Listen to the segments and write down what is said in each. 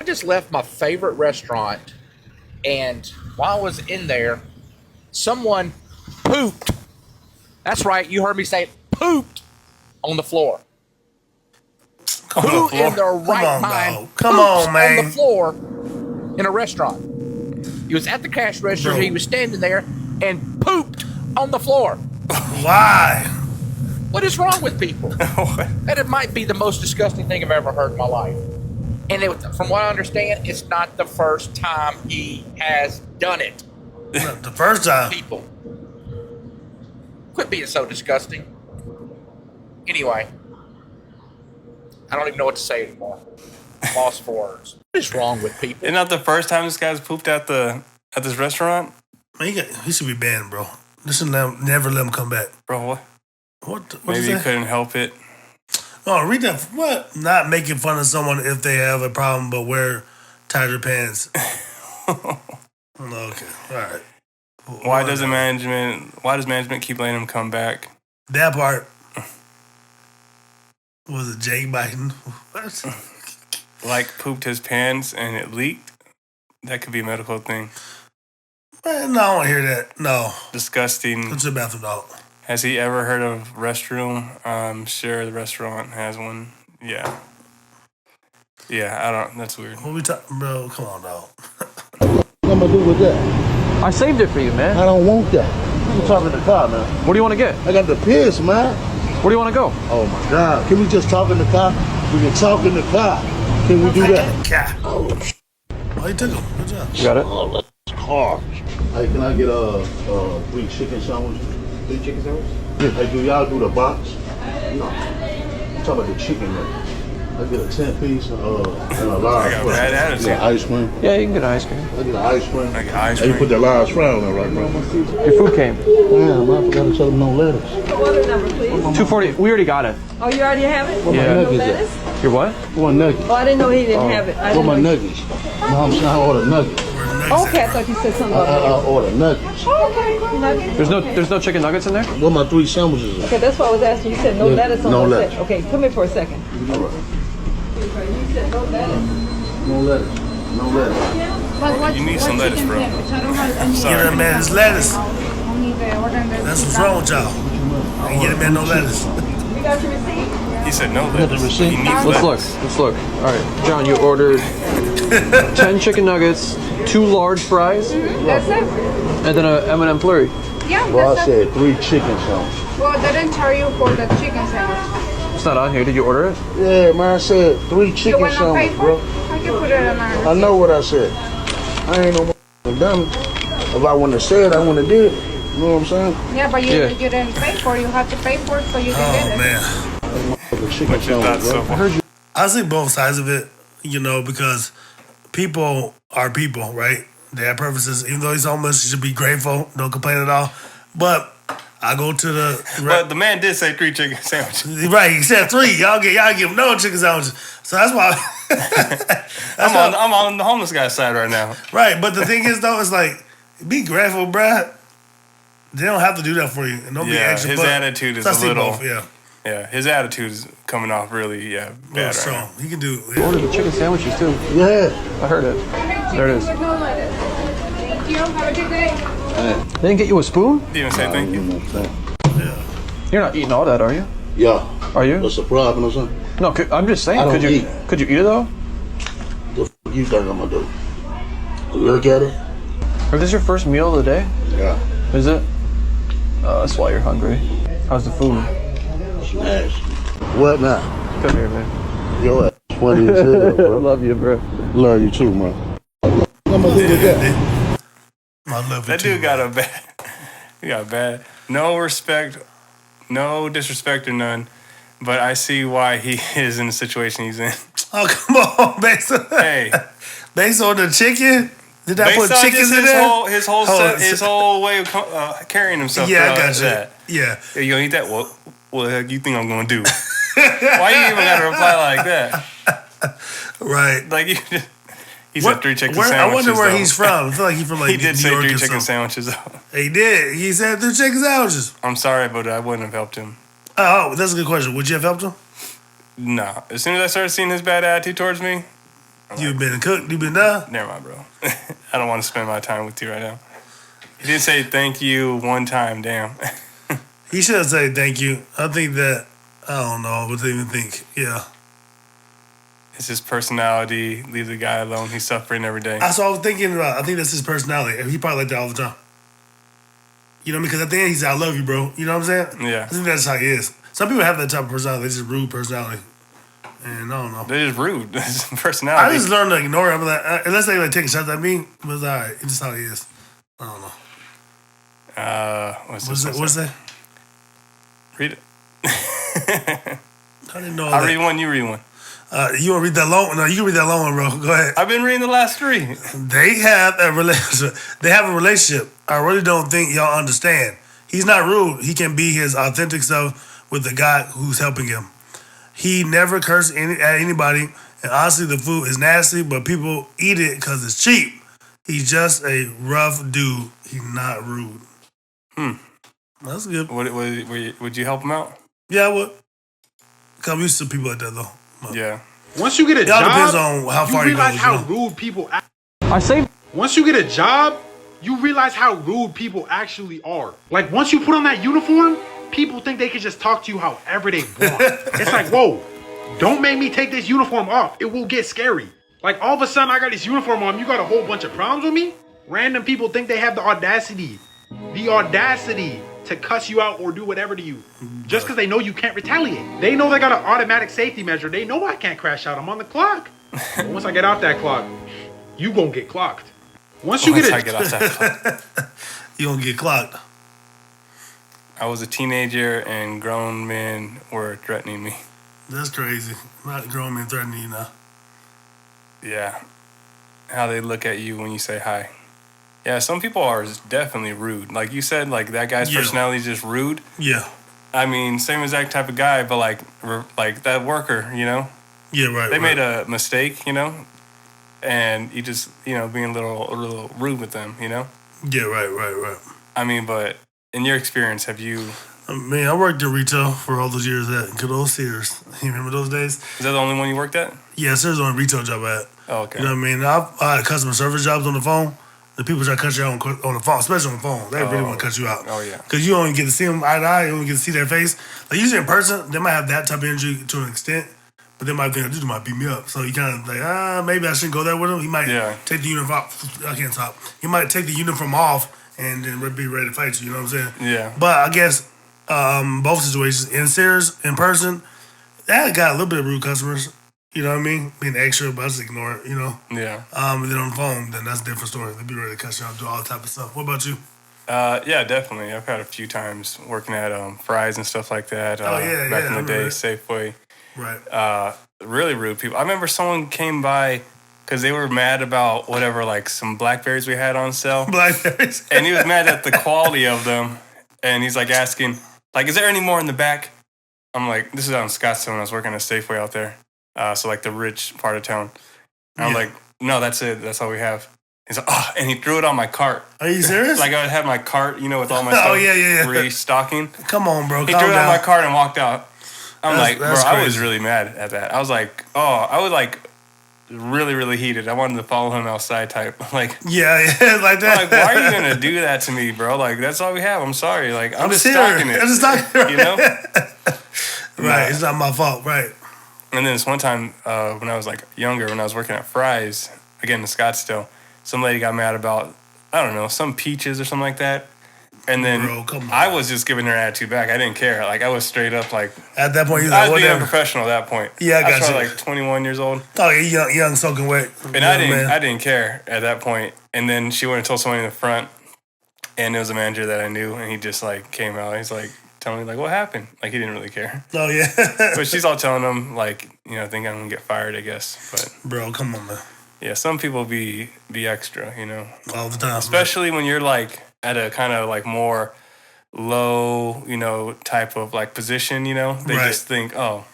I just left my favorite restaurant, and while I was in there, someone pooped. That's right, you heard me say it, pooped on the floor. Who in their right mind Come poops on, man. on the floor in a restaurant? He was at the cash register. Bro. He was standing there and pooped on the floor. Why? What is wrong with people? That it might be the most disgusting thing I've ever heard in my life. And from what I understand, it's not the first time he has done it. Not the first time. People. Quit being so disgusting. Anyway. I don't even know what to say anymore. Lost for words. What is wrong with people? It's not the first time this guy's pooped at this restaurant. Man, he should be banned, bro. Listen, never let him come back, bro. What Maybe he couldn't help it. Oh, read that. What? Not making fun of someone if they have a problem, but wear tighter pants. Okay, all right. Why does management keep letting him come back? That part. Was it Jay Biden? What? Like pooped his pants and it leaked? That could be a medical thing. Man, no, I don't hear that. No. Disgusting. Go to the bathroom, dog. Has he ever heard of restroom? I'm sure the restaurant has one. Yeah. Yeah, I don't. That's weird. What we talking, bro? Come on, dog. What am I gonna do with that? I saved it for you, man. I don't want that. You talking in the car, man. What do you want to get? I got the piss, man. Where do you want to go? Oh my God! Can we just talk in the car? We can talk in the car. Can we do that? Oh, you took him. Good job. You got it. Oh, that's hard. Hey, can I get 3 chicken sandwiches? 3 chicken sandwiches? Yeah. Hey, do y'all do the box? No. I'm talking about the chicken nuggets. I get a 10-piece and a large. I got bad attitude. You got ice cream? Yeah, you can get ice cream. I get an ice cream. I get ice Hey, you cream. put the large frown on right now. Your food came. Damn, I forgot to tell them no lettuce. Order number, please. 240. We already got it. Oh, you already have it? Where Yeah. my No nuggets lettuce? at? Your what? One nugget. Oh, I didn't know he didn't have it. Where my nuggets? No, I'm saying I order nuggets. Okay, I thought you said something I about order nuggets. okay, nuggets. There's no chicken nuggets in there? Where my 3 sandwiches at? Okay, that's what I was asking. You said no Yeah, lettuce on no the lettuce. set. Okay, come here for a second. All right. You said no lettuce. No lettuce. No lettuce. You need some lettuce, bro. Give that man his lettuce. That's what's wrong with y'all. Ain't get a man no lettuce. You got your receipt? He said no the lettuce. receipt? He needs Let's lettuce. look. All right, John, you ordered 10 chicken nuggets, 2 large fries, That's it. and then a M&M flurry. Yeah, Well, I that's it. said 3 chicken sandwiches. Well, they didn't tell you for the chicken sandwich. It's not on here. Did you order it? Yeah, man, I said 3 You chicken want to pay sandwiches, for bro. it? I can put it on our I know what I said. I ain't no dummy. If I wouldn't have said, I wouldn't have did it. You know what I'm saying? Yeah, but Yeah. you didn't pay for it. You have to pay for it so you can get Oh, it. man. The chicken But you thought sandwich, so bro. far. I see both sides of it, because people are people, right? They have preferences. Even though he's homeless, he should be grateful. Don't complain at all. But I go to the... But the man did say 3 chicken sandwiches. Right, he said 3. Y'all give him no chicken sandwiches. So that's why... I'm on the homeless guy's side right now. Right, but the thing is, though, it's like, be grateful, bruh. They don't have to do that for you. And don't be Yeah, extra. his but attitude is I a see little. both, yeah. Yeah, his attitude is coming off really, Real bad right strong. now. He can do... You ordered the chicken sandwiches too. Yeah. I heard it. There it is. With no lettuce. Thank you. Have a good day. They didn't get you a spoon? Didn't even say thank You you. know what I'm saying? You're not eating all that, are you? Yeah. Are you? That's a problem or something? No, I'm just saying. I don't Could you eat. eat it though? The f you think I'm gonna do? Look at it? Is this your first meal of the day? Yeah. Is it? That's why you're hungry. How's the food? Smash. What now? Come here, man. Yo, ass funny as hell, bro. Love you, bro. Love you too, man. What am I gonna do with that? I love it That too, dude got a bad. He got bad. No respect, no disrespect or none. But I see why he is in the situation he's in. Oh, come on, based on, Hey, based on the chicken? Did I based put on chickens just in there? his Oh, whole way of carrying himself. Yeah, I throughout got you. that. Yeah. Hey, you gonna eat that? What the heck you think I'm gonna do? Why you even gotta reply like that? Right. Like he said 3 chicken sandwiches. I wonder where though. he's from. I feel like he's from like He did New say York 3 or chicken something. sandwiches though. He did. He said 3 chicken sandwiches. I'm sorry, but I wouldn't have helped him. Oh, that's a good question. Would you have helped him? Nah. As soon as I started seeing his bad attitude towards me, You been cooked? You been done? Never mind, bro. I don't want to spend my time with you right now. He didn't say thank you one time. Damn. He should have said thank you. I think that, I don't know what to even think. Yeah. It's his personality. Leave the guy alone. He's suffering every day. That's what I was thinking about. I think that's his personality. He probably like that all the time. You know what I mean? Because at the end, he said, I love you, bro. You know what I'm saying? Yeah. I think that's how he is. Some people have that type of personality. They just rude personality. And I don't know. They're just rude. It's personality. I just learned to ignore him. Like, unless they like taking shots at me, but it's all right. It's just how he is. I don't know. What's that? Read it. I didn't know. I'll read one. You read one. You want to read that long? No, you can read that long one, bro. Go ahead. I've been reading the last 3. They have a relationship. I really don't think y'all understand. He's not rude. He can be his authentic self with the guy who's helping him. He never curses at anybody. And honestly, the food is nasty, but people eat it because it's cheap. He's just a rough dude. He's not rude. That's good. Would you help him out? Yeah, I would. I'm used to people like that, though. Yeah. Once you get a job, depends on how far you you realize go, how you know? rude people act. I say Once you get a job, you realize how rude people actually are. Like, once you put on that uniform, people think they can just talk to you however they want. It's like, whoa, don't make me take this uniform off. It will get scary. Like, all of a sudden, I got this uniform on. You got a whole bunch of problems with me? Random people think they have the audacity to cuss you out or do whatever to you just because they know you can't retaliate. They know they got an automatic safety measure. They know I can't crash out. I'm on the clock. But once I get out that clock, you gonna get clocked. Once you get off that clock. You gonna get clocked. I was a teenager and grown men were threatening me. That's crazy. Not grown men threatening you now. Yeah. How they look at you when you say hi. Yeah, some people are definitely rude. Like you said, like that guy's personality is just rude. Yeah. I mean, same exact type of guy, but like that worker, you know? Yeah, right. They made a mistake, you know? And you just, you know, being a little rude with them, you know? Yeah, right. I mean, but in your experience, have you... Man, I worked in retail for all those years at good old Sears. You remember those days? Is that the only one you worked at? Yeah, Sears was the only retail job I had. Oh, okay. You know what I mean? I had customer service jobs on the phone. The people try to cut you out on the phone, especially on the phone. They really want to cut you out. Oh, yeah. Because you only get to see them eye to eye. You only get to see their face. Like, usually in person, they might have that type of energy to an extent, but they might think, this dude might beat me up. So you kind of like, maybe I shouldn't go there with him. He might take the uniform off. I can't talk. He might take the uniform off and then be ready to fight you. You know what I'm saying? Yeah. But I guess both situations, in Sears, in person, that got a little bit of rude customers. You know what I mean? Being extra, but I just ignore it, you know? Yeah. And then on the phone, then that's a different story. They'd be ready to cut you out, do all that type of stuff. What about you? Yeah, definitely. I've had a few times working at Fry's and stuff like that. Back in the day, Safeway. Right. Really rude people. I remember someone came by because they were mad about whatever, like some blackberries we had on sale. Blackberries. And he was mad at the quality of them. And he's like asking, like, is there any more in the back? I'm like, this is out in Scottsdale when I was working at Safeway out there. So like the rich part of town. And I'm like, no, that's it. That's all we have. He's like, oh, and he threw it on my cart. Are you serious? Like I had my cart, you know, with all my stuff restocking. Come on, bro. He threw it on my cart and walked out. I'm like, bro, crazy. I was really mad at that. I was like, I was like really, really heated. I wanted to follow him outside type. Like, yeah, like that. I'm like, why are you gonna do that to me, bro? Like, that's all we have. I'm sorry. Like, I'm just stocking it. I'm just stocking it. You know? Right. It's not my fault. Right. And then this one time when I was like younger, when I was working at Fry's, again in Scottsdale, some lady got mad about, I don't know, some peaches or something like that. And then I was just giving her attitude back. I didn't care. Like, I was straight up like... At that point, you I was being unprofessional at that point. Yeah, I got you. I was probably like 21 years old. Oh, yeah, young soaking wet. And I didn't care at that point. And then she went and told someone in the front, and it was a manager that I knew, and he just like came out. He's like, telling me like, what happened? Like, he didn't really care. Oh, yeah. But she's all telling him like, you know, think I'm gonna get fired, I guess. But bro, come on, man. Yeah, some people be extra, you know. All the time. Especially when you're like at a kind of like more low, you know, type of like position, you know. They just think, oh,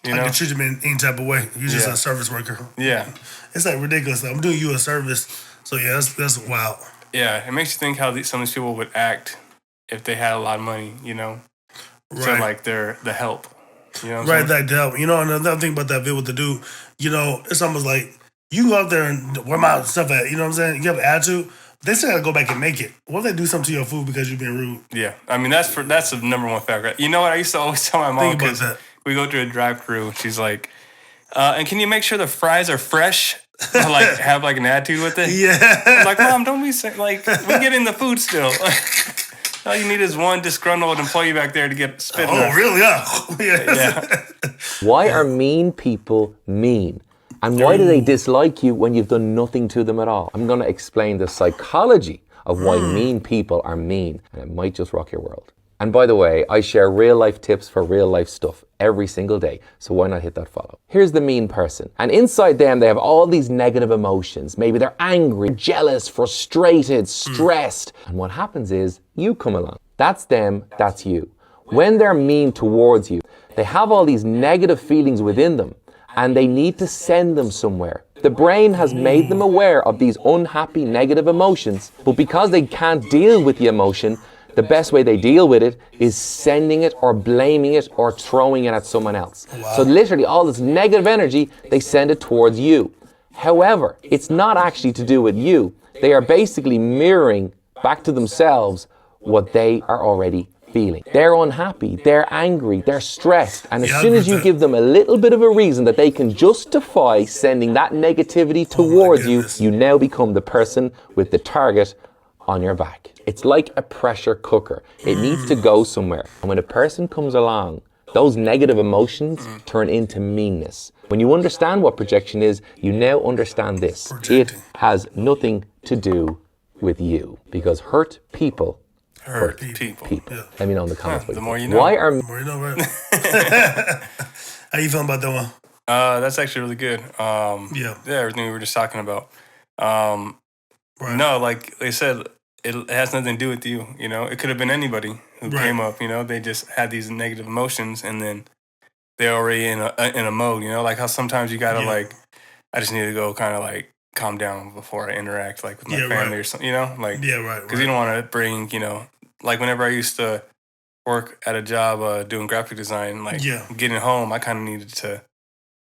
you know, I can treat them in any type of way. You're just a service worker. Yeah. It's like ridiculous. I'm doing you a service. So yeah, that's wild. Yeah, it makes you think how some of these people would act if they had a lot of money, you know. Right. So like they're the help. You know what I'm right, saying? that help. You know, another thing about that video with the dude, you know, it's almost like You go out there and wear my stuff at, you know what I'm saying? You have an attitude. They still gotta go back and make it. What if they do something to your food because you're being rude? Yeah, I mean that's the number one factor. You know what? I used to always tell my mom Think about because that. we go through a drive-through. She's like, "And can you make sure the fries are fresh?" I like have like an attitude with it. Yeah. I'm like, Mom, don't be like we're getting the food still. All you need is one disgruntled employee back there to get spit. Oh, really? Yeah. Yeah. Why are mean people mean? And why do they dislike you when you've done nothing to them at all? I'm going to explain the psychology of why mean people are mean, and it might just rock your world. And by the way, I share real life tips for real life stuff every single day, so why not hit that follow? Here's the mean person. And inside them, they have all these negative emotions. Maybe they're angry, jealous, frustrated, stressed. And what happens is you come along. That's them, that's you. When they're mean towards you, they have all these negative feelings within them, and they need to send them somewhere. The brain has made them aware of these unhappy, negative emotions, but because they can't deal with the emotion, the best way they deal with it is sending it or blaming it or throwing it at someone else. Wow. So literally all this negative energy, they send it towards you. However, it's not actually to do with you. They are basically mirroring back to themselves what they are already feeling. They're unhappy, they're angry, they're stressed, and as soon as you give them a little bit of a reason that they can justify sending that negativity towards you, you now become the person with the target on your back. It's like a pressure cooker. It needs to go somewhere. And when a person comes along, those negative emotions turn into meanness. When you understand what projection is, you now understand this. It has nothing to do with you, because hurt people hurt people. Yeah. Let me know in the comments. The more you know. The more you know, right? How you feeling about that one? That's actually really good. Yeah, everything we were just talking about. No, like I said, it has nothing to do with you. You know, it could have been anybody who came up. You know, they just had these negative emotions, and then they're already in a mode. You know, like how sometimes you gotta like, I just need to go kind of like calm down before I interact like with my family or something. You know, like because you don't want to bring, you know, like whenever I used to work at a job doing graphic design, like getting home, I kind of needed to,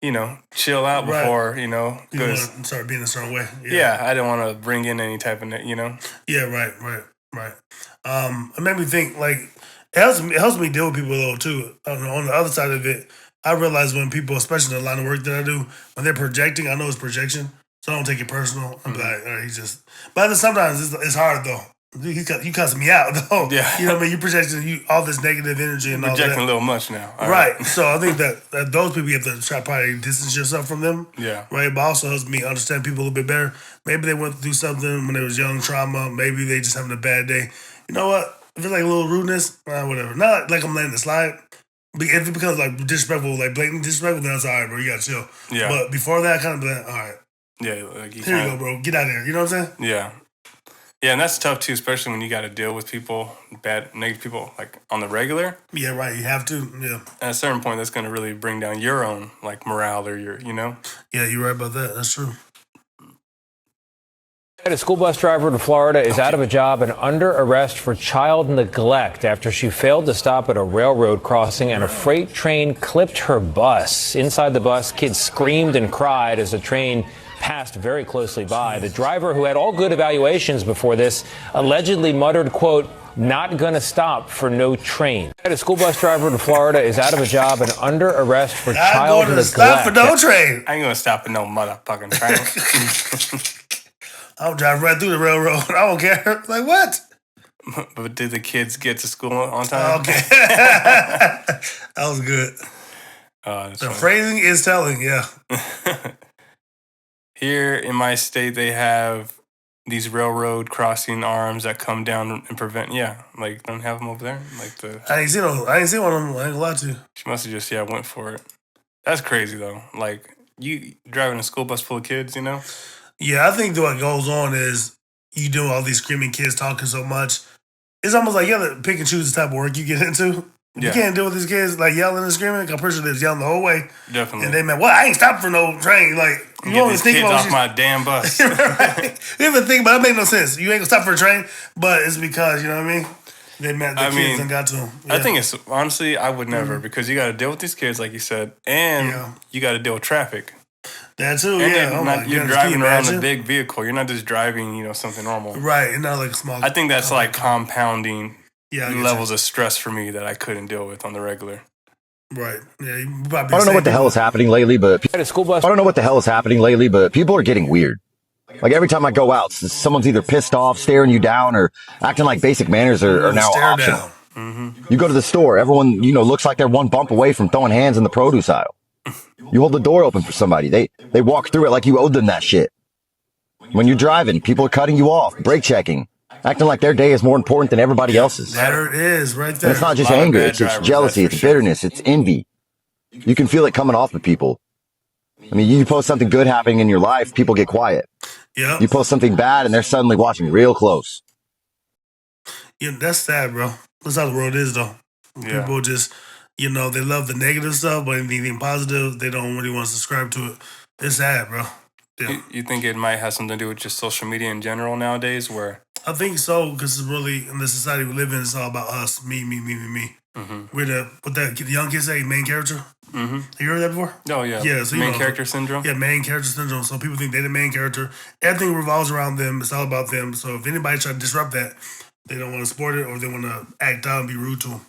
you know, chill out before, you know, because start being a certain way. I didn't want to bring in any type of, you know. Yeah, right. It made me think, like, it helps me deal with people though too. On the other side of it, I realize when people, especially in the line of work that I do, when they're projecting, I know it's projection, so I don't take it personal. I'm like, all right, he's just. But sometimes it's hard though. You cussing me out though. Yeah. You know what I mean? You projecting all this negative energy and all that. Projecting a little much now. Right. So I think that those people, you have to try to probably distance yourself from them. Yeah. Right. But also helps me understand people a little bit better. Maybe they went through something when they was young, trauma. Maybe they just having a bad day. You know what? If it's like a little rudeness, whatever. Not like I'm letting it slide. If it becomes like disrespectful, like blatant disrespectful, then it's all right, bro. You gotta chill. Yeah. But before that, kind of be like, all right. Yeah. Like here you go, bro. Get out of here. You know what I'm saying? Yeah. Yeah, and that's tough too, especially when you got to deal with people, bad, negative people, like on the regular. Yeah, right. You have to. Yeah. At a certain point, that's going to really bring down your own like morale or your, you know. Yeah, you're right about that. That's true. A school bus driver in Florida is out of a job and under arrest for child neglect after she failed to stop at a railroad crossing and a freight train clipped her bus. Inside the bus, kids screamed and cried as the train passed very closely by. The driver, who had all good evaluations before this, allegedly muttered, quote, "Not gonna stop for no train." A school bus driver in Florida is out of a job and under arrest for child neglect. Stop for no train. I ain't gonna stop for no motherfucking train. I'll drive right through the railroad. I don't care. Like, what? But did the kids get to school on time? Okay. That was good. The phrasing is telling, yeah. Here in my state, they have these railroad crossing arms that come down and prevent. Yeah, like don't have them over there. Like I ain't seen one of them. I ain't gonna lie to you. She must have just went for it. That's crazy though. Like you driving a school bus full of kids, you know? Yeah, I think what goes on is you do all these screaming kids talking so much. It's almost like you have to pick and choose the type of work you get into. You can't deal with these kids like yelling and screaming. I'm pretty sure they was yelling the whole way. Definitely. And they meant, "What? I ain't stopping for no train." Like you get these kids off my damn bus. Right? You even think, but that made no sense. You ain't gonna stop for a train, but it's because you know what I mean. They meant the kids and got to them. Yeah. I think it's honestly, I would never because you got to deal with these kids, like you said, and you got to deal with traffic. That too, And yeah. then Oh not, my you're goodness, driving can you around a imagine? big vehicle. You're not just driving, something normal. Right, and not like a small. I think that's like compounding Yeah, I get levels of stress for me that I couldn't deal with on the regular. Right. Yeah, you I don't know what the hell is happening lately, but At a school bus. I don't know what the hell is happening lately, but people are getting weird. Like every time I go out, someone's either pissed off, staring you down, or acting like basic manners are now stare optional. down. You go to the store, everyone, looks like they're one bump away from throwing hands in the produce aisle. You hold the door open for somebody. They walk through it like you owed them that shit. When you're driving, people are cutting you off, brake checking, acting like their day is more important than everybody else's. There it is, right And there. it's not just A lot of anger, bad it's drivers, jealousy, that's it's for sure. bitterness, it's envy. You can feel it coming off of people. I mean, you post something good happening in your life, people get quiet. Yeah. You post something bad, and they're suddenly watching real close. Yeah, that's sad, bro. That's how the world is, though. Yeah. People just, they love the negative stuff, but anything positive, they don't really want to subscribe to it. It's sad, bro. Yeah. You think it might have something to do with just social media in general nowadays, where I think so, because it's really, in the society we live in, it's all about us, me. We're what the young kids say, main character. Mm-hmm. Have you heard that before? Oh, yeah. Yeah, so Main character syndrome? Yeah, main character syndrome. So people think they're the main character. Everything revolves around them. It's all about them. So if anybody try to disrupt that, they don't want to support it or they want to act out and be rude to them.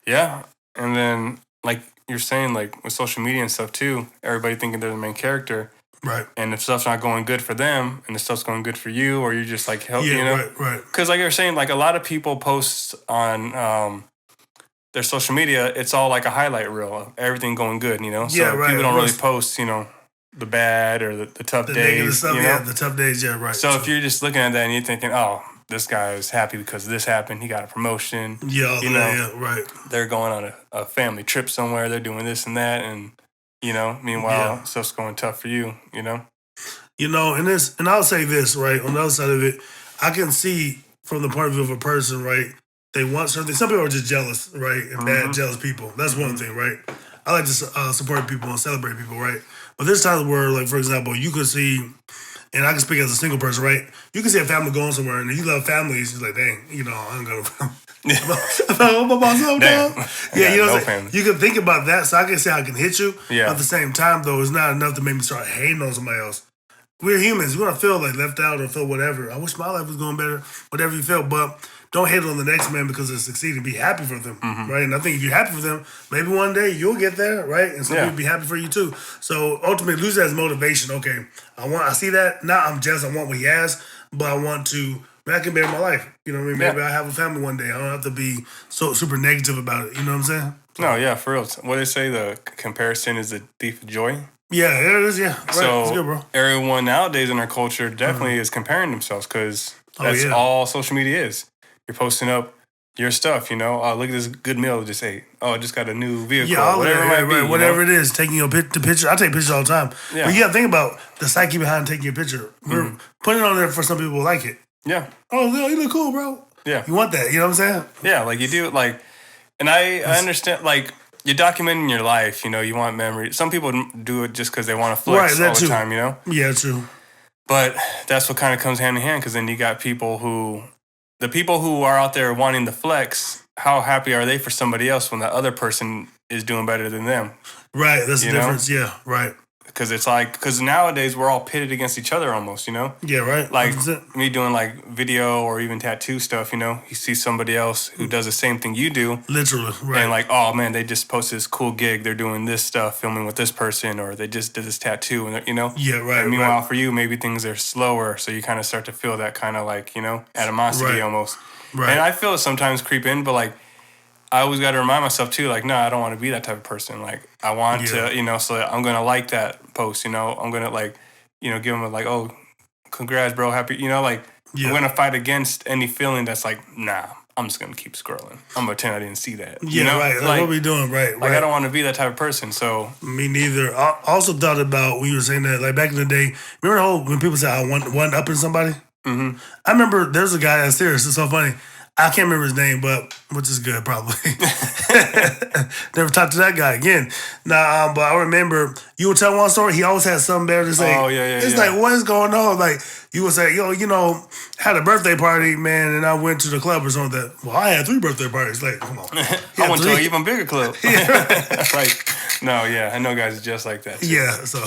Yeah. And then, like you're saying, like with social media and stuff too, everybody thinking they're the main character. Right. And if stuff's not going good for them and the stuff's going good for you, or you're just like, help, Yeah, right. Because like you're saying, like a lot of people post on their social media, it's all like a highlight reel of everything going good, So Yeah, right, people don't of really course. post, the bad or the tough The negative days, stuff, yeah, the tough days, yeah, right. So if you're just looking at that and you're thinking, oh, this guy is happy because this happened, he got a promotion. Yeah, yeah, right. They're going on a family trip somewhere, they're doing this and that, and meanwhile, stuff's going tough for you, And I'll say this, right, on the other side of it, I can see from the point of view of a person, right, they want something. Some people are just jealous, right, and bad, jealous people. That's one thing, right? I like to support people and celebrate people, right? But there's times where, like, for example, you could see, and I can speak as a single person, right? You can see a family going somewhere, and if you love families, you're like, dang, I'm going to I'm by myself, dog. Yeah, no family. You can think about that, so I can say I can hit you. Yeah. But at the same time, though, it's not enough to make me start hating on somebody else. We're humans. We're going to feel like left out or feel whatever. I wish my life was going better, whatever you feel. But don't hate on the next man because they're succeeding. Be happy for them, right? And I think if you're happy for them, maybe one day you'll get there, right? And some people be happy for you too. So ultimately, lose that as motivation. Okay, I see that. Now I'm jealous. I want what he has, but I want to. I can bear my life. You know what I mean? Maybe I have a family one day. I don't have to be so super negative about it. You know what I'm saying? No, yeah, for real. What they say, the comparison is the thief of joy. Yeah, it is. Yeah, right. So It's good, bro. everyone nowadays in our culture definitely is comparing themselves because that's all social media is. You're posting up your stuff, Oh, look at this good meal I just ate. Oh, I just got a new vehicle. Yeah, whatever it might be. Whatever it is, taking your the picture. I take pictures all the time. Yeah. But you got to think about the psyche behind taking your picture. We're putting it on there for some people who like it. Yeah. Oh, you look cool, bro. Yeah. You want that. You know what I'm saying? Yeah, like you do, like, and I understand, like, you're documenting your life, you want memory. Some people do it just because they want to flex all the time, Yeah, true. But that's what kind of comes hand in hand because then you got the people who are out there wanting to flex, how happy are they for somebody else when the other person is doing better than them? Right, that's the difference. Yeah, right. Because nowadays we're all pitted against each other almost, Yeah, right. Like me doing like video or even tattoo stuff, you see somebody else who does the same thing you do. Literally, right. And like, oh man, they just posted this cool gig. They're doing this stuff, filming with this person, or they just did this tattoo, and Yeah, right. And meanwhile, for you, maybe things are slower, so you kind of start to feel that kind of like, animosity almost. Right. And I feel it sometimes creep in, but like, I always got to remind myself too, like, no, I don't want to be that type of person. Like, I want to, so I'm going to like that post, I'm going to like, give them a like, oh, congrats, bro, happy, I'm going to fight against any feeling that's like, nah, I'm just going to keep scrolling. I'm going to pretend I didn't see that. Yeah, right. Like, what we doing, right? Like, I don't want to be that type of person, so. Me neither. I also thought about when you were saying that, like back in the day, remember when people say I one up in somebody? Mm-hmm. I remember there's a guy that's serious. It's so funny. I can't remember his name, but which is good probably. Never talked to that guy again. Nah, but I remember you would tell one story. He always had something better to say. Oh yeah. It's like, what is going on? Like you would say, yo, had a birthday party, man, and I went to the club or something. Well, I had 3 birthday parties. Like, come on. I went to an even bigger club. Like, no, yeah, I know guys just like that. Too. Yeah, so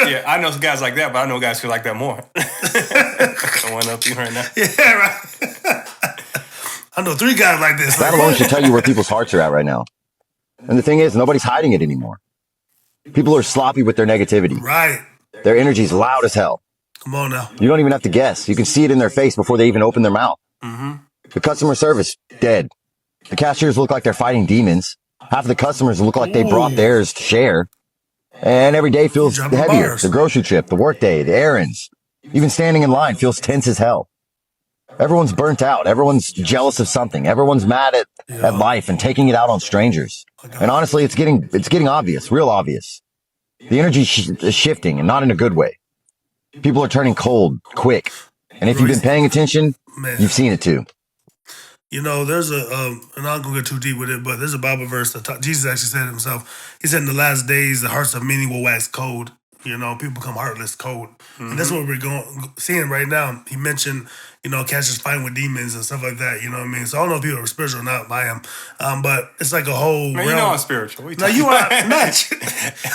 Yeah, I know some guys like that, but I know guys who like that more. I want to up you right now. Yeah, right. I know 3 guys like this. That alone should tell you where people's hearts are at right now. And the thing is, nobody's hiding it anymore. People are sloppy with their negativity. Right. Their energy's loud as hell. Come on now. You don't even have to guess. You can see it in their face before they even open their mouth. Mm-hmm. The customer service, dead. The cashiers look like they're fighting demons. Half of the customers look like they brought theirs to share. And every day feels heavier. The grocery trip, the workday, the errands. Even standing in line feels tense as hell. Everyone's burnt out. Everyone's jealous of something. Everyone's mad at life and taking it out on strangers. And honestly, it's getting obvious, real obvious. The energy is shifting, and not in a good way. People are turning cold, quick. And if you've been paying attention, you've seen it too. You know, there's a, and I'm not going to get too deep with it, but there's a Bible verse that Jesus actually said it himself. He said, in the last days, the hearts of many will wax cold. You know, people become heartless, cold. And that's what we're seeing right now. He mentioned, you know, cashiers fighting with demons and stuff like that. You know what I mean? So I don't know if people are spiritual or not. I am. But it's like a whole Man, realm. you know I'm spiritual. No, you are not.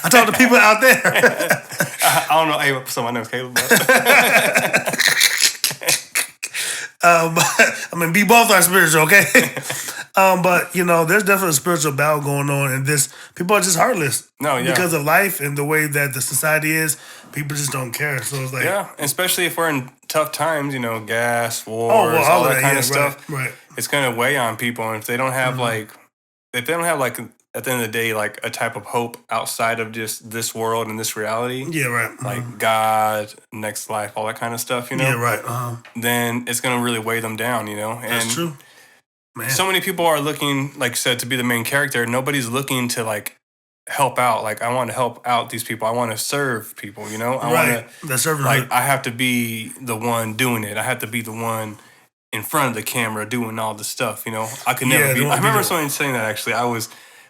I talk to people out there. I don't know. Hey, so my name's Caleb. I mean, we both are spiritual, okay? But, you know, there's definitely a spiritual battle going on, and people are just heartless. No, yeah. Because of life and the way that the society is, people just don't care. So it's like... Yeah, especially if we're in tough times, you know, gas, wars, all that kind of stuff. Right. It's going to weigh on people, and if they don't have, at the end of the day, like, a type of hope outside of just this world and this reality. Yeah, right. Like God, next life, all that kind of stuff, you know? Yeah, right. Then it's going to really weigh them down, you know? And that's true. Man. So many people are looking, like you said, to be the main character. Nobody's looking to, like, help out. Like, I want to help out these people. I want to serve people, you know? I want to, like, I have to be the one doing it. I have to be the one in front of the camera doing all the stuff, you know? I could never be. I remember someone saying that, actually.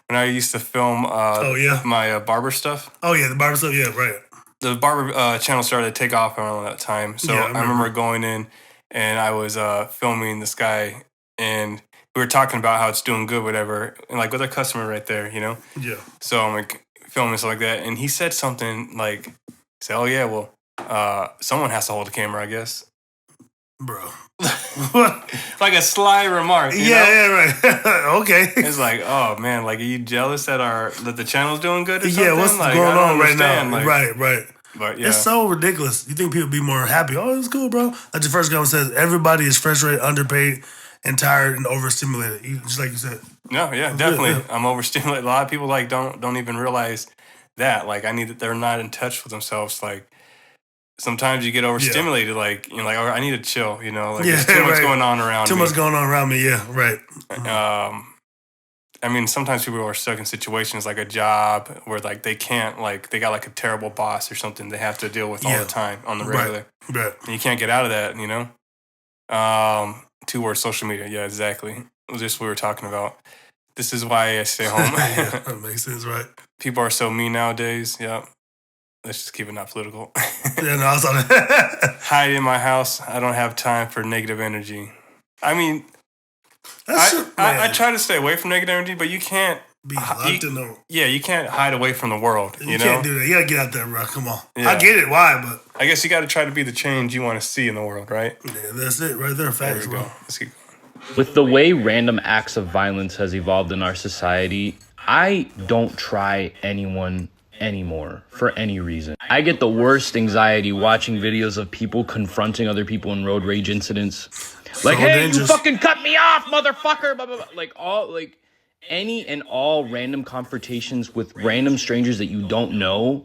When I used to film my barber stuff. Oh, yeah, the barber stuff, yeah, right. The barber channel started to take off around that time. So I remember going in and I was filming this guy, and we were talking about how it's doing good, whatever, and like with a customer right there, you know? Yeah. So I'm like filming stuff like that, and he said something like, oh yeah, well, someone has to hold the camera, I guess. Bro. Like a sly remark, you know? Yeah, right. Okay. It's like, oh man, like, are you jealous that the channel's doing good or something? Yeah, what's like, going on right now? Like, right. But yeah. It's so ridiculous. You think people be more happy? Oh, it's cool, bro. Like the first guy says, everybody is frustrated, underpaid, and tired and overstimulated. Just like you said. No, yeah, definitely. Yeah. I'm overstimulated. A lot of people like don't even realize that. Like, they're not in touch with themselves. Like, sometimes you get overstimulated. Like, you're like, oh, I need to chill. You know, like there's too much going on around me. Too much going on around me. Yeah, right. I mean, sometimes people are stuck in situations like a job where, like, they can't, like, they got like a terrible boss or something they have to deal with all the time on the regular. Right. And you can't get out of that. You know. 2 words, social media. Yeah, exactly. It was just what we were talking about. This is why I stay home. Yeah, that makes sense, right? People are so mean nowadays. Yeah. Let's just keep it not political. Yeah, no, I was on Hide in my house. I don't have time for negative energy. I mean, I try to stay away from negative energy, but you can't be locked in the... Yeah, you can't hide away from the world. You know? Can't do that. You gotta get out there, bro. Come on. Yeah. I get it. Why? But I guess you got to try to be the change you want to see in the world, right? Yeah, that's it, right there. Facts, bro. Let's keep going. With the way random acts of violence has evolved in our society, I don't try anyone anymore for any reason. I get the worst anxiety watching videos of people confronting other people in road rage incidents. Like, hey, dangerous. You fucking cut me off, motherfucker! Blah, blah, blah. Any and all random confrontations with random strangers that you don't know,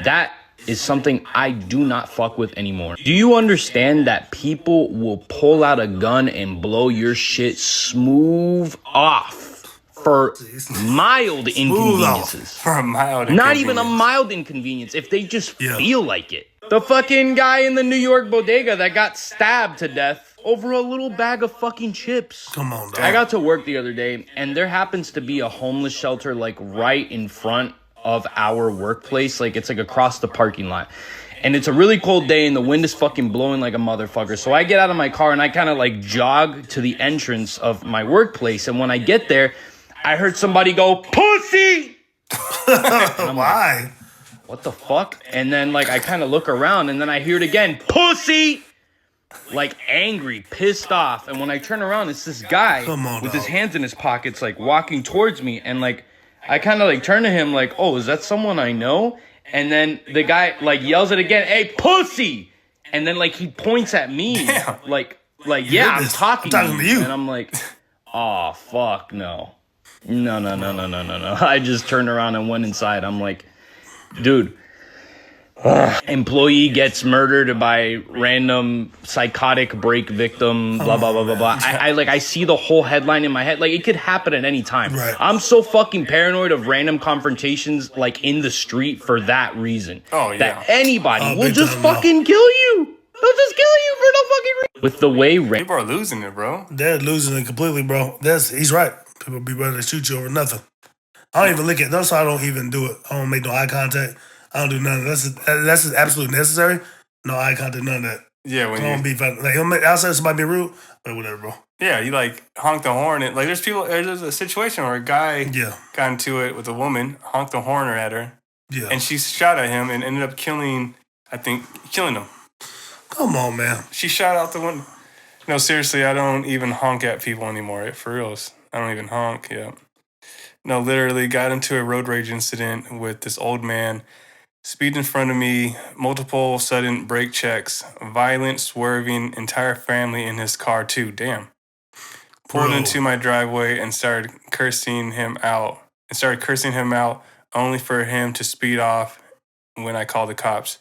that is something I do not fuck with anymore. Do you understand that people will pull out a gun and blow your shit smooth off for mild inconveniences? For a mild inconvenience. Not even a mild inconvenience, if they just feel like it. The fucking guy in the New York bodega that got stabbed to death over a little bag of fucking chips. Come on, dog. I got to work the other day, and there happens to be a homeless shelter, like, right in front of our workplace. Like, it's like across the parking lot. And it's a really cold day, and the wind is fucking blowing like a motherfucker. So I get out of my car, and I kind of, like, jog to the entrance of my workplace. And when I get there, I heard somebody go, "Pussy!" Why? what the fuck? And then like I kind of look around and then I hear it again, pussy! Like angry, pissed off. And when I turn around, it's this guy with his hands in his pockets, like walking towards me. And like, I kind of like turn to him like, oh, is that someone I know? And then the guy like yells it again, hey, pussy! And then like he points at me. Damn. Like yeah, I'm talking to you. And I'm like, oh, fuck, no. No. I just turned around and went inside. I'm like, dude, employee gets murdered by random psychotic break victim, blah, blah, blah, blah, blah. I see the whole headline in my head. Like, it could happen at any time. Right. I'm so fucking paranoid of random confrontations, like, in the street for that reason. Oh, yeah. That anybody will just fucking kill you. They'll just kill you for no fucking reason. With the way people are losing it, bro. They're losing it completely, bro. He's right. People be ready to shoot you over nothing. I don't even look at. That's why I don't even do it. I don't make no eye contact. I don't do none of that. That's absolutely necessary. No eye contact, none of that. Yeah, when I don't be like outside somebody be rude, but whatever, bro. Yeah, you like honk the horn. And, like there's a situation where a guy got into it with a woman, honked the horn at her, and she shot at him and ended up killing him. Come on, man. She shot out the window. No, seriously, I don't even honk at people anymore. For reals, I don't even honk. Yeah. No, literally got into a road rage incident with this old man. Speed in front of me, multiple sudden brake checks, violent swerving, entire family in his car too. Damn. Pulled into my driveway and started cursing him out. Only for him to speed off when I called the cops.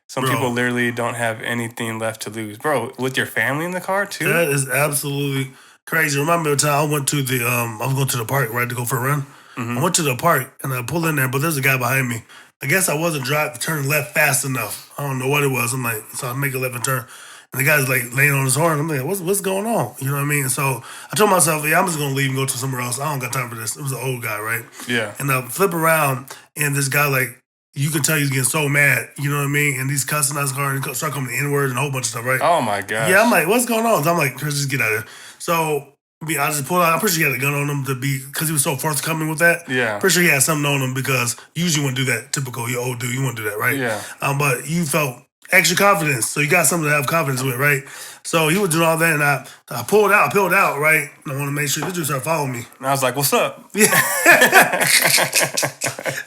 Some people literally don't have anything left to lose. Bro, with your family in the car too? That is absolutely crazy. Remember the time I went to the I was going to the park, right, to go for a run. I went to the park and I pulled in there, but there's a guy behind me. I guess I wasn't turning left fast enough. I don't know what it was. I'm like, so I make a left and turn. And the guy's like laying on his horn. I'm like, what's going on? You know what I mean? So I told myself, I'm just gonna leave and go to somewhere else. I don't got time for this. It was an old guy, right? Yeah. And I flip around and this guy, like, you can tell he's getting so mad, you know what I mean? And he's cussing out his car and start coming the N-word and a whole bunch of stuff, right? Oh my gosh. Yeah, I'm like, what's going on? So I'm like, Chris, just get out of here. So I just pulled out. I'm pretty sure he had a gun on him because he was so forthcoming with that. Yeah. Pretty sure he had something on him because usually you wouldn't do that. Typical, you're old dude, you wouldn't do that, right? Yeah. But you felt extra confidence, so you got something to have confidence with, right? So he was doing all that, and I peeled out, right? And I want to make sure this dude started following me. And I was like, what's up? Yeah.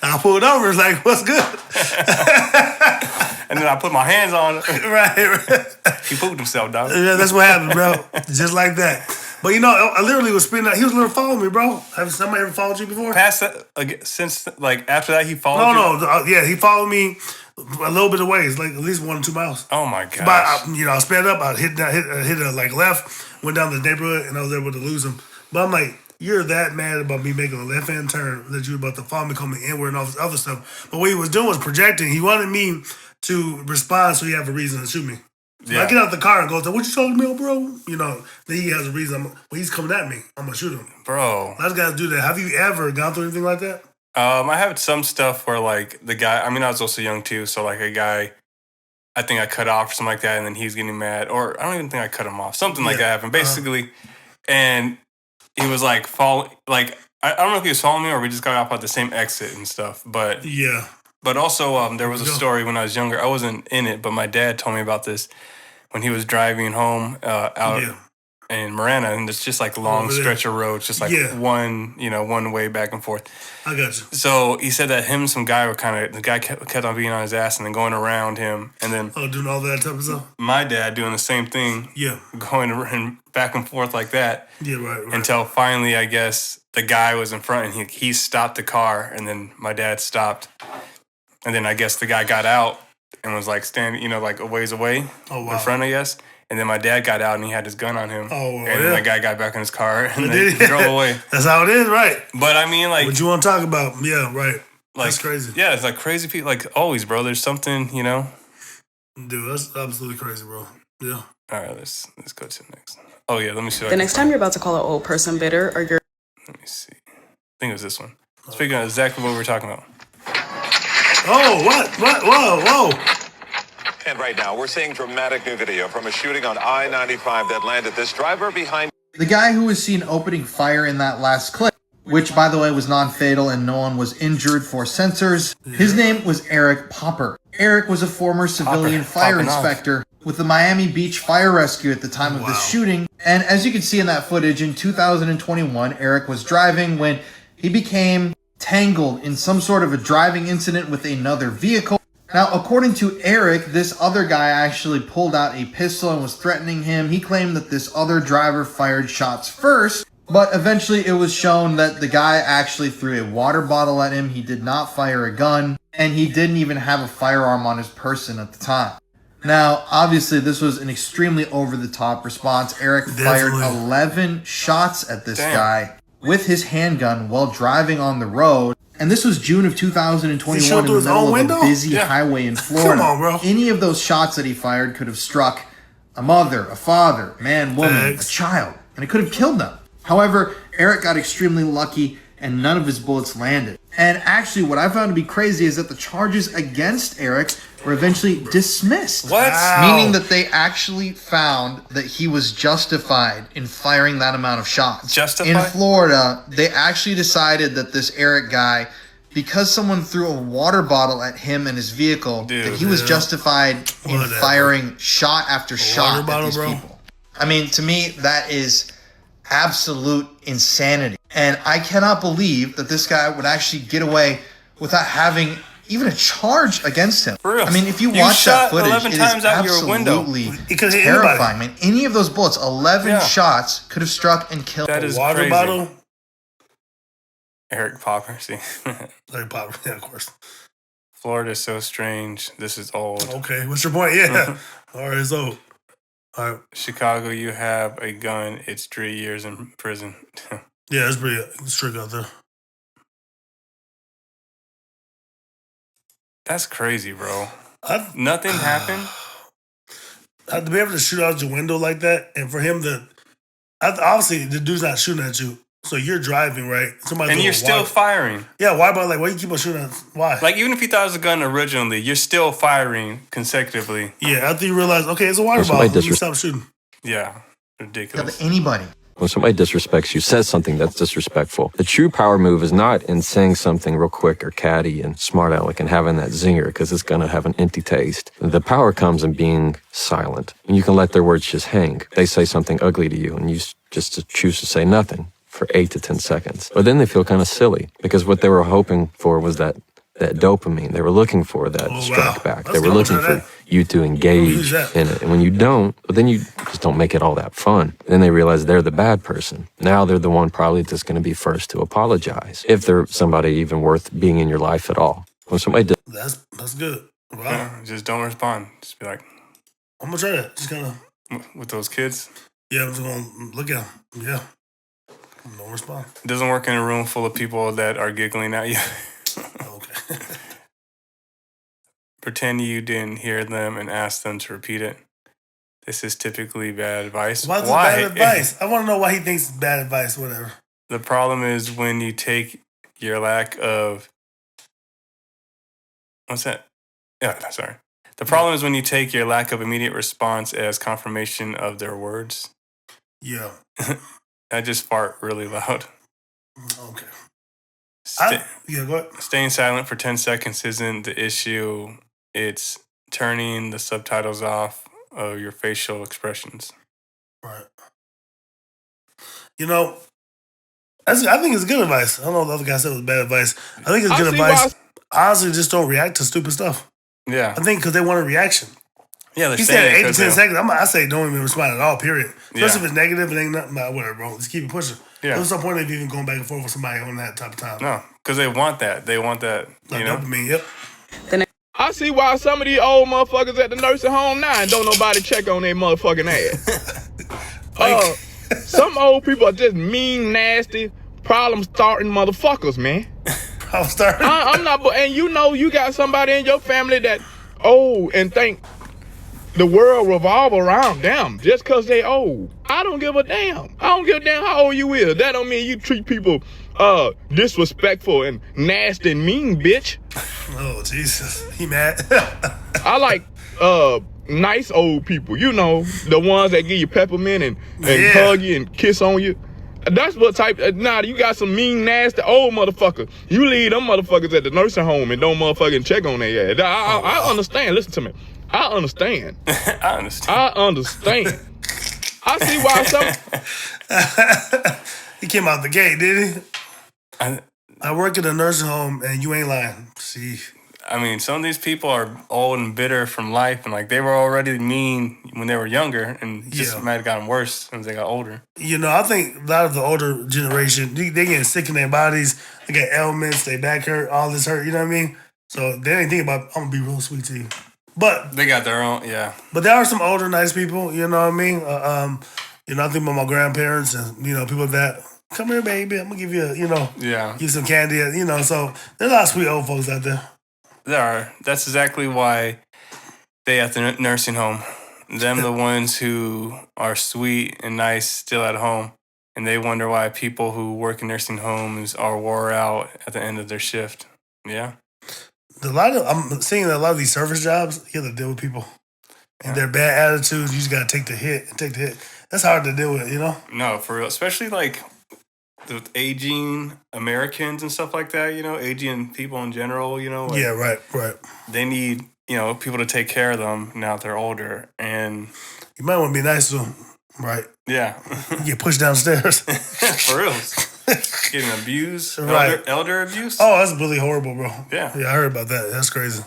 I pulled over, it's like, what's good? And then I put my hands on it. Right. He pooped himself, dog. Yeah, that's what happened, bro. Just like that. But you know, I literally was spinning out. He was literally following me, bro. Have somebody ever followed you before? Past that, since like after that, he followed you? No. Yeah, he followed me a little bit of ways, like at least 1 or 2 miles. Oh my gosh. But I sped up. I hit a like left, went down the neighborhood, and I was able to lose him. But I'm like, you're that mad about me making a left-hand turn that you were about to follow me, call me N-word and all this other stuff. But what he was doing was projecting. He wanted me to respond so he have a reason to shoot me. So I get out the car and go, what you talking about, bro? You know, then he has a reason. When he's coming at me, I'm going to shoot him. Bro. A lot of guys do that. Have you ever gone through anything like that? I have some stuff where like the guy, I mean, I was also young too. So like a guy, I think I cut off or something like that. And then he's getting mad. Or I don't even think I cut him off. Something like that happened. Basically, and he was like, I don't know if he was following me or we just got off at the same exit and stuff. But yeah. But also there was a story when I was younger. I wasn't in it, but my dad told me about this when he was driving home out in Marana, and it's just like a long stretch of road, just like one way back and forth. I got you. So he said that him and some guy the guy kept on being on his ass and then going around him, and then doing all that type of stuff. My dad doing the same thing, going back and forth like that, right. Until finally, I guess the guy was in front and he stopped the car, and then my dad stopped, and then I guess the guy got out and was like standing, like a ways away in front, I guess. And then my dad got out and he had his gun on him. And then the guy got back in his car and then he drove away. That's how it is, right? But I mean, like, what you want to talk about? Yeah, right. Like, that's crazy. Yeah, it's like crazy people. Like always, bro. There's something, Dude, that's absolutely crazy, bro. Yeah. All right, let's go to the next. Oh yeah, let me see. The next time you're about to call an old person bitter, or you're. Let me see. I think it was this one. Speaking of exactly what we were talking about. Oh, what? Whoa. And right now, we're seeing dramatic new video from a shooting on I-95 that landed this driver behind. The guy who was seen opening fire in that last clip which by the way was non-fatal and no one was injured for sensors. His name was Eric Popper. Eric was a former civilian fire inspector with the Miami Beach Fire Rescue at the time of this shooting. And as you can see in that footage, in 2021, Eric was driving when he became tangled in some sort of a driving incident with another vehicle. Now, according to Eric, this other guy actually pulled out a pistol and was threatening him. He claimed that this other driver fired shots first, but eventually it was shown that the guy actually threw a water bottle at him. He did not fire a gun, and he didn't even have a firearm on his person at the time. Now, obviously, this was an extremely over-the-top response. Eric fired 11 shots at this guy with his handgun while driving on the road. And this was June of 2021 in the middle of a busy highway in Florida. Come on, bro. Any of those shots that he fired could have struck a mother, a father, man, woman, a child, and it could have killed them. However, Eric got extremely lucky and none of his bullets landed. And actually, what I found to be crazy is that the charges against Eric were eventually dismissed. What? Meaning that they actually found that he was justified in firing that amount of shots. Justified? In Florida, they actually decided that this Eric guy, because someone threw a water bottle at him and his vehicle, that he was justified in firing shot after shot at these people. I mean, to me, that is absolute insanity. And I cannot believe that this guy would actually get away without having even a charge against him. For real. I mean, if you You watch that shot footage, 11 it times is out your window. absolutely It could hit terrifying. Man, any of those bullets, 11 shots, could have struck and killed. That is Water crazy. bottle. Eric Popper, see. Eric Popper, yeah, of course. Florida is so strange. This is old. Okay, what's your point? Yeah. All right, it's old. All right. Chicago, you have a gun. It's 3 years in prison. Yeah, it's pretty strict out there. That's crazy, bro. Nothing happened. To be able to shoot out your window like that, and for him to, obviously the dude's not shooting at you, so you're driving, right? And you're still firing. Yeah, why? But like, why you keep on shooting at? Why? Like, even if you thought it was a gun originally, you're still firing consecutively. Yeah, after you realize, okay, it's a water Somebody bottle, you stop shooting. Yeah, ridiculous. Anybody. When somebody disrespects you, says something that's disrespectful, the true power move is not in saying something real quick or catty and smart aleck and having that zinger because it's going to have an empty taste. The power comes in being silent. And you can let their words just hang. They say something ugly to you and you just choose to say nothing for 8 to 10 seconds. But then they feel kind of silly because what they were hoping for was that dopamine. They were looking for that strike back. They were looking for you to engage in it. And when you don't, then you just don't make it all that fun. Then they realize they're the bad person. Now they're the one probably that's going to be first to apologize, if they're somebody even worth being in your life at all. When somebody That's good. Wow. Yeah, just don't respond. Just be like, I'm gonna try that. Just kind of with those kids. Yeah, I'm just gonna look at them. Yeah, no response. It doesn't work in a room full of people that are giggling at you. Okay. Pretend you didn't hear them and ask them to repeat it. This is typically bad advice. Why is it bad advice? I want to know why he thinks it's bad advice. Whatever. The problem is when you take your lack of... What's that? Yeah, sorry. The problem is when you take your lack of immediate response as confirmation of their words. Yeah. I just fart really loud. Okay. Go ahead. Staying silent for 10 seconds isn't the issue. It's turning the subtitles off of your facial expressions. Right. You know, I think it's good advice. I don't know if the other guy said it was bad advice. I think it's good advice. Honestly, just don't react to stupid stuff. Yeah. I think because they want a reaction. Yeah, they're he saying said 8 to 10 seconds. I say don't even respond at all, period. Especially Yeah. if it's negative, it ain't nothing. Nah, whatever, bro. Just keep it pushing. Yeah. There's no point of even going back and forth with somebody on that type of time. No, because they want that. They want that, you know? Dopamine, yep. I see why some of these old motherfuckers at the nursing home now and don't nobody check on their motherfucking ass. Some old people are just mean, nasty, problem-starting motherfuckers, man. Problem-starting? I'm not, and you know you got somebody in your family that old and think the world revolve around them just because they old. I don't give a damn. I don't give a damn how old you is. That don't mean you treat people disrespectful and nasty and mean, bitch. Oh, Jesus. He mad. I like nice old people. You know, the ones that give you peppermint and hug you and kiss on you. That's what type. Nah, you got some mean, nasty old motherfuckers. You leave them motherfuckers at the nursing home and don't motherfucking check on their ass. I understand. Listen to me. I understand. I understand. I understand. I see why some. He came out the gate, did he? I work in a nursing home, and you ain't lying. See, I mean, some of these people are old and bitter from life, and like they were already mean when they were younger, and it just might have gotten worse as they got older. You know, I think a lot of the older generation, they getting sick in their bodies. They got ailments, they back hurt, all this hurt. You know what I mean? So they ain't thinking about, I'm gonna be real sweet to you. But they got their own, yeah. But there are some older, nice people. You know what I mean? You know, I think about my grandparents and people that. Come here, baby. I'm gonna give you, give you some candy. You know, so there's a lot of sweet old folks out there. There are. That's exactly why they at the nursing home. Them the ones who are sweet and nice still at home, and they wonder why people who work in nursing homes are wore out at the end of their shift. Yeah. I'm seeing a lot of these service jobs. You have to deal with people and their bad attitudes. You just gotta take the hit. That's hard to deal with. No, for real. Especially like with aging Americans and stuff like that, aging people in general, like yeah, right. They need, people to take care of them now that they're older, and you might want to be nice to them, right? Yeah. You get pushed downstairs. For real. Getting abused, right? Elder abuse. Oh, that's really horrible, bro. Yeah, I heard about that. That's crazy.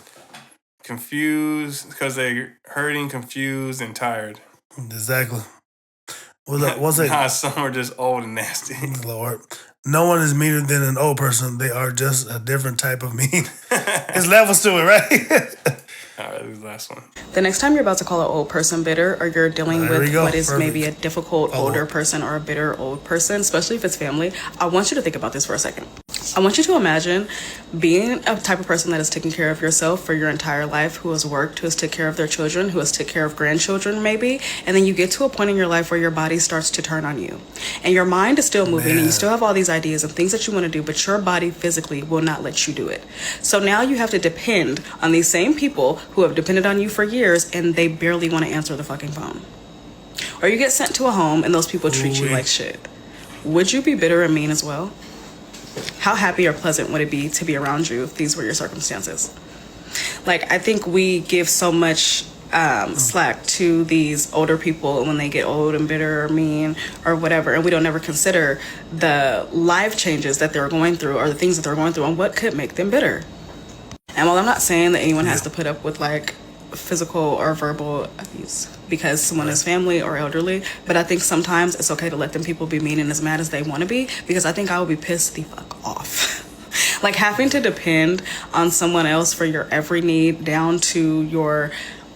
Confused because they're hurting, confused, and tired. Exactly. Some are just old and nasty. Lord. No one is meaner than an old person. They are just a different type of mean. There's levels to it, right? All right, this last one. The next time you're about to call an old person bitter, or you're dealing with what is Perfect. maybe a difficult older person or a bitter old person, especially if it's family, I want you to think about this for a second. I want you to imagine being a type of person that has taken care of yourself for your entire life, who has worked, who has taken care of their children, who has taken care of grandchildren maybe, and then you get to a point in your life where your body starts to turn on you. And your mind is still moving and you still have all these ideas and things that you want to do, but your body physically will not let you do it. So now you have to depend on these same people who have depended on you for years and they barely want to answer the fucking phone. Or you get sent to a home and those people treat you like shit. Would you be bitter and mean as well? How happy or pleasant would it be to be around you if these were your circumstances? Like, I think we give so much slack to these older people when they get old and bitter or mean or whatever, and we don't ever consider the life changes that they're going through or the things that they're going through and what could make them bitter. And while I'm not saying that anyone has to put up with like physical or verbal abuse because someone is family or elderly, but I think sometimes it's okay to let them people be mean and as mad as they want to be, because I think I would be pissed the fuck off. Like having to depend on someone else for your every need, down to your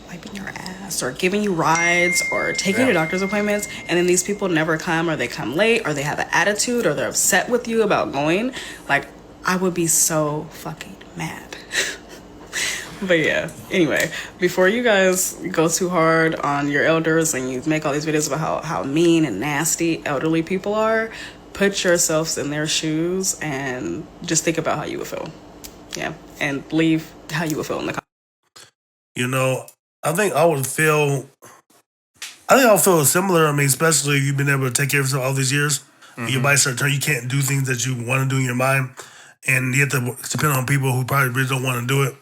wiping your ass or giving you rides or taking you to doctor's appointments, and then these people never come, or they come late, or they have an attitude, or they're upset with you about going. Like, I would be so fucking mad. But yeah, anyway, before you guys go too hard on your elders and you make all these videos about how mean and nasty elderly people are, put yourselves in their shoes and just think about how you would feel. Yeah, and leave how you would feel in the comments. I think I would feel similar. I mean, especially if you've been able to take care of yourself all these years. Mm-hmm. Your body starts turning, you can't do things that you want to do in your mind. And you have to depend on people who probably really don't want to do it.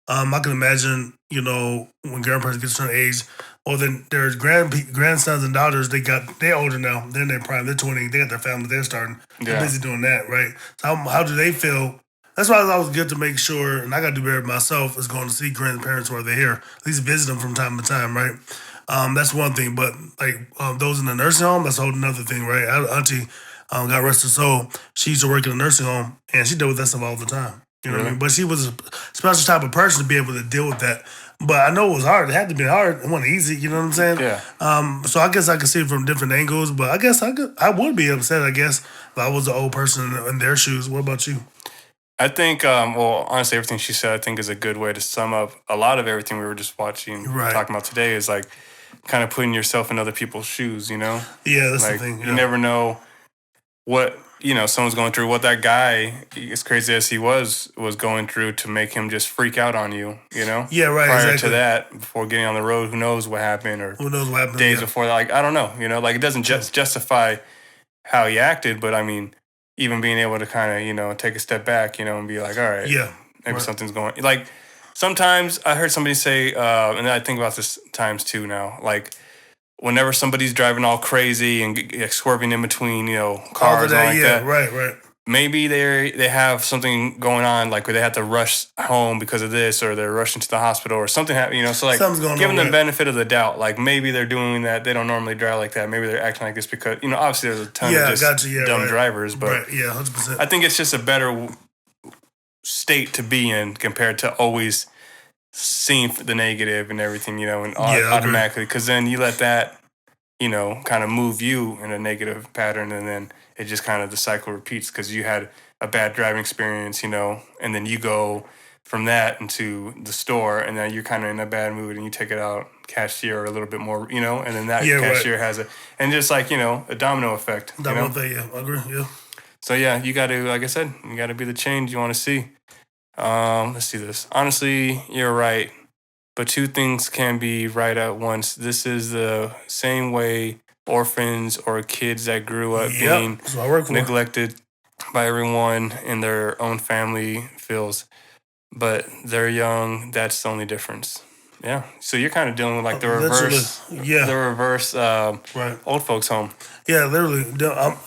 I can imagine, when grandparents get to a certain age, or then there's grandsons and daughters, they're older now, they're in their prime, they're 20, they got their family, they're starting, they're busy doing that, right? So how do they feel? That's why it's always good to make sure, and I got to do better myself, is going to see grandparents while they're here, at least visit them from time to time, right? That's one thing, but like those in the nursing home, that's a whole another thing, right? I had an auntie, God rest her soul, she used to work in a nursing home, and she dealt with that stuff all the time. You know what I mean? But she was a special type of person to be able to deal with that. But I know it was hard. It had to be hard. It wasn't easy. You know what I'm saying? Yeah. So I guess I could see it from different angles. But I guess I would be upset, I guess, if I was an old person in their shoes. What about you? I think, honestly, everything she said, I think is a good way to sum up a lot of everything we were just watching, talking about today, is like kind of putting yourself in other people's shoes, Yeah, that's like, the thing. Yeah. You never know what, someone's going through, what that guy, as crazy as he was going through to make him just freak out on you, Yeah, right, Prior exactly. to that, before getting on the road, who knows what happened, or who knows what happened, days before, like, I don't know, like, it doesn't just justify how he acted, but I mean, even being able to kind of, you know, take a step back, you know, and be like, all right, Yeah. maybe something's going. Like sometimes I heard somebody say, and I think about this times too now, like whenever somebody's driving all crazy and swerving in between, you know, cars and like that. Right. Maybe they have something going on, like where they have to rush home because of this, or they're rushing to the hospital, or something happened. You know, so like giving them the benefit of the doubt. Like maybe they're doing that. They don't normally drive like that. Maybe they're acting like this because, you know, obviously there's a ton of just dumb drivers, but 100%. I think it's just a better state to be in compared to always seeing the negative and everything, you know, and automatically, because then you let that, you know, kind of move you in a negative pattern, and then it just kind of the cycle repeats because you had a bad driving experience, you know, and then you go from that into the store, and then you're kind of in a bad mood, and you take it out cashier a little bit more, you know, and then that cashier has it, and just like, you know, a domino effect. Domino effect, yeah, I agree, yeah. So yeah, you got to, like I said, you got to be the change you want to see. Let's see this. Honestly, you're right, but two things can be right at once. This is the same way orphans or kids that grew up being neglected by everyone in their own family feels, but they're young. That's the only difference. Yeah. So you're kind of dealing with like the reverse, old folks home. Yeah, literally.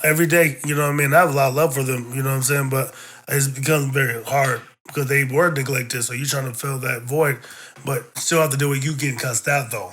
Every day, you know what I mean? I have a lot of love for them, you know what I'm saying? But it's become very hard because they were neglected. So you're trying to fill that void, but still have to deal with you getting cussed out though.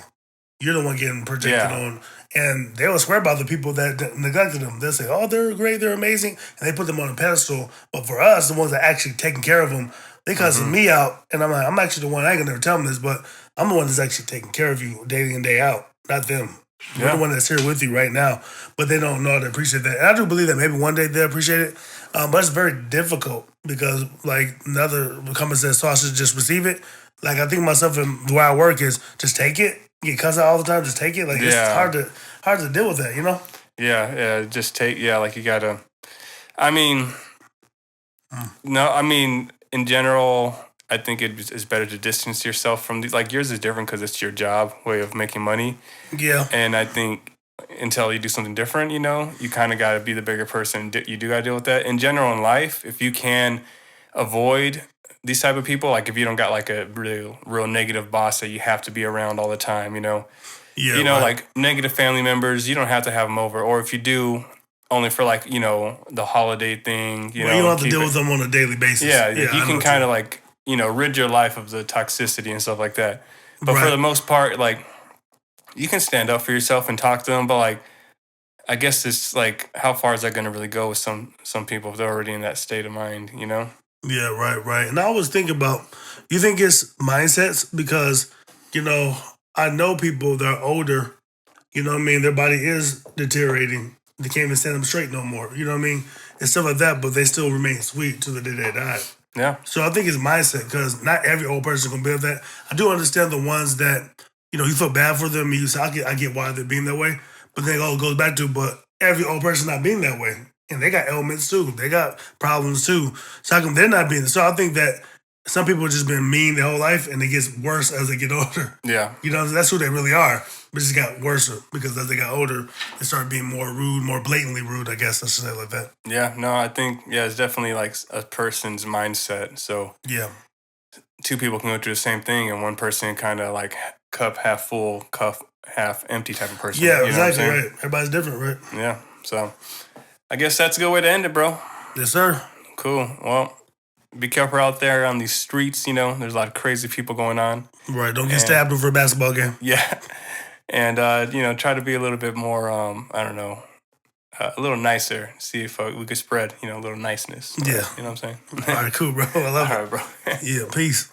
You're the one getting projected on. And they will swear about the people that neglected them. They'll say, oh, they're great, they're amazing. And they put them on a pedestal. But for us, the ones that actually taking care of them, they cussing me out. And I'm like, I'm actually the one, I can never tell them this, but I'm the one that's actually taking care of you day in, day out, not them. You're the one that's here with you right now. But they don't know how to appreciate that. And I do believe that maybe one day they'll appreciate it. But it's very difficult because, like, another comment says, sausage, just receive it. Like, I think myself and the way I work is just take it. Get cussed out all the time, just take it. Like, it's hard to deal with that, you know? Yeah, just take, like you gotta, I mean, no, I mean, in general, I think it's better to distance yourself from these, like yours is different because it's your job, way of making money. Yeah. And I think until you do something different, you know, you kind of gotta be the bigger person. You do gotta deal with that. In general, in life, if you can avoid these type of people, like if you don't got like a real negative boss that you have to be around all the time, you know, like negative family members, you don't have to have them over, or if you do, only for like, you know, the holiday thing, you know, you don't have to deal with them on a daily basis. Yeah, you can kind of like, you know, rid your life of the toxicity and stuff like that. But for the most part, like you can stand up for yourself and talk to them, but like I guess it's like how far is that going to really go with some people if they're already in that state of mind, you know? Yeah, right. And I always think about, you think it's mindsets? Because, you know, I know people that are older, you know what I mean? Their body is deteriorating. They can't even stand them straight no more, you know what I mean? And stuff like that, but they still remain sweet to the day they die. Yeah. So I think it's mindset because not every old person can build that. I do understand the ones that, you know, you feel bad for them. You say, I get why they're being that way. But then it all goes back to, but every old person not being that way. And they got ailments too. They got problems too. So how come they're not being? So I think that some people have just been mean their whole life and it gets worse as they get older. Yeah. You know, that's who they really are. But it just got worse because as they got older, they started being more rude, more blatantly rude, I guess I should say like that. Yeah, no, I think, it's definitely like a person's mindset. So yeah, two people can go through the same thing and one person kind of like cup half full, cup half empty type of person. Yeah, you know exactly right. Everybody's different, right? Yeah, so I guess that's a good way to end it, bro. Yes, sir. Cool. Well, be careful out there on these streets, you know. There's a lot of crazy people going on. Right, don't get stabbed over a basketball game. Yeah. And, you know, try to be a little bit more, I don't know, a little nicer. See if we could spread, you know, a little niceness. Yeah. You know what I'm saying? All right, cool, bro. I love it. All right, bro. Yeah, peace.